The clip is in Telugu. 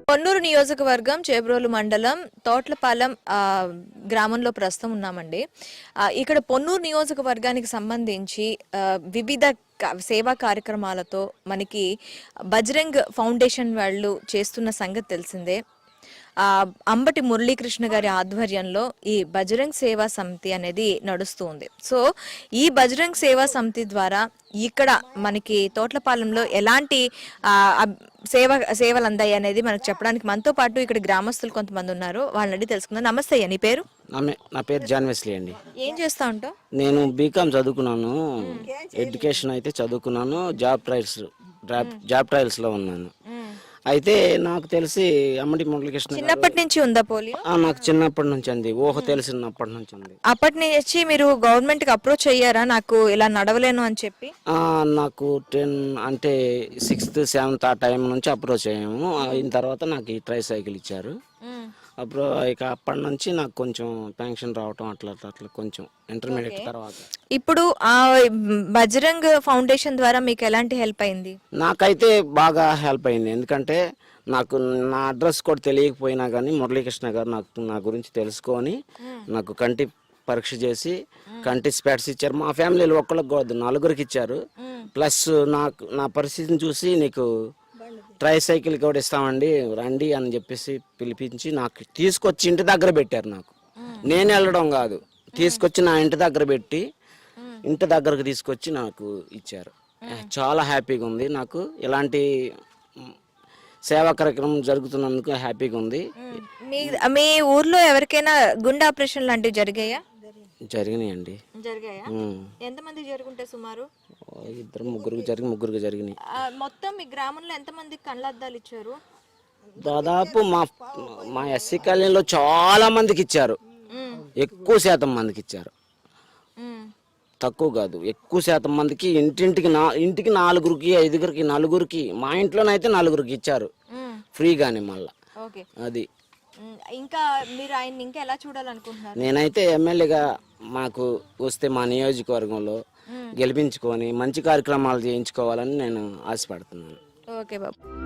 పొన్నూరు నియోజకవర్గం చేబ్రోలు మండలం తోట్లపాలెం గ్రామంలో ప్రస్తుతం ఉన్నామండి. ఇక్కడ పొన్నూరు నియోజకవర్గానికి సంబంధించి వివిధ సేవా కార్యక్రమాలతో మనకి బజరంగ్ ఫౌండేషన్ వాళ్ళు చేస్తున్న సంగతి తెలిసిందే. అంబటి మురళీకృష్ణ గారి ఆధ్వర్యంలో ఈ బజరంగ్ సేవా సమితి అనేది నడుస్తుంది. సో ఈ బజరంగ్ సేవా సమితి ద్వారా ఇక్కడ మనకి తోట్లపాలెంలో ఎలాంటి సేవలు అందాయి అనేది మనకు చెప్పడానికి మనతో పాటు ఇక్కడ గ్రామస్తులు కొంతమంది ఉన్నారు. వాళ్ళని అడిగి తెలుసుకుందాం. నమస్తే అయ్యా, నీ పేరు? నా పేరు జాన్ వెస్లీ అండి. ఏం చేస్తా ఉంటావు? నేను బీకామ్ చదువుకున్నాను, ఎడ్యుకేషన్ అయితే చదువుకున్నాను, జాబ్ ట్రయల్స్ లో ఉన్నాను. అయితే నాకు తెలిసి అమ్మటి మురళీకృష్ణ చిన్నప్పటి నుంచి ఉందా పోలియో? నాకు చిన్నప్పటి నుంచి అండి, ఊహ తెలిసినప్పటి నుంచి ఉంది. అప్పటి నుంచి మీరు గవర్నమెంట్ కి అప్రోచ్ అయ్యారా నాకు ఇలా నడవలేను అని చెప్పి? నాకు 10 అంటే 6th 7th ఆ టైం నుంచి అప్రోచ్ అయ్యాము. అయిన తర్వాత నాకు ఈ ట్రై సైకిల్ ఇచ్చారు. అప్పుడు ఇక అప్పటి నుంచి నాకు కొంచెం పెన్షన్ రావటం అట్లా కొంచెం ఇంటర్మీడియట్ తర్వాత. ఇప్పుడు ఆ బజరంగ్ ఫౌండేషన్ ద్వారా మీకు ఎలాంటి హెల్ప్ అయింది? నాకైతే బాగా హెల్ప్ అయింది. ఎందుకంటే నాకు నా అడ్రస్ కూడా తెలియకపోయినా కానీ మురళీకృష్ణ గారు నా గురించి తెలుసుకొని నాకు కంటి పరీక్ష చేసి కంటి స్పెట్స్ ఇచ్చారు. మా ఫ్యామిలీలో ఒక్కళ్ళకి కాదు 4గురికి ఇచ్చారు. ప్లస్ నా పరిస్థితిని చూసి నీకు ట్రై సైకిల్ కూడా ఇస్తామండి రండి అని చెప్పేసి పిలిపించి నాకు తీసుకొచ్చి ఇంటి దగ్గర పెట్టారు. నాకు నేను వెళ్ళడం కాదు, తీసుకొచ్చి నా ఇంటి దగ్గర పెట్టి ఇంటి దగ్గరకు తీసుకొచ్చి నాకు ఇచ్చారు. చాలా హ్యాపీగా ఉంది. నాకు ఇలాంటి సేవా కార్యక్రమం జరుగుతున్నందుకు హ్యాపీగా ఉంది. మీ ఊర్లో ఎవరికైనా గుండె ఆపరేషన్ లాంటివి జరిగాయా? జరిగినాయండి. ఎంతమంది జరుగుంటే సుమారు? 2 ముగ్గురికి జరిగినాయి. మొత్తం మీ గ్రామంలో ఎంతమంది కళ్ళద్దాలు ఇచ్చారు? దాదాపు మా ఎస్సీ కాలనీలో చాలా మందికి ఇచ్చారు. ఎక్కువ శాతం మందికి ఇచ్చారు, తక్కువ కాదు. ఎక్కువ శాతం మందికి ఇంటికి 4గురికి 5గురికి 4గురికి, మా ఇంట్లోనైతే 4గురికి ఇచ్చారు ఫ్రీగానే. మళ్ళా అది ఇంకా మీరు ఆయన ఇంకా ఎలా చూడాలనుకుంటున్నారు? నేనైతే ఎమ్మెల్యేగా మాకు వస్తే మా నియోజకవర్గంలో గెలిపించుకొని మంచి కార్యక్రమాలు చేయించుకోవాలని నేను ఆశపడుతున్నాను. ఓకే బాబు.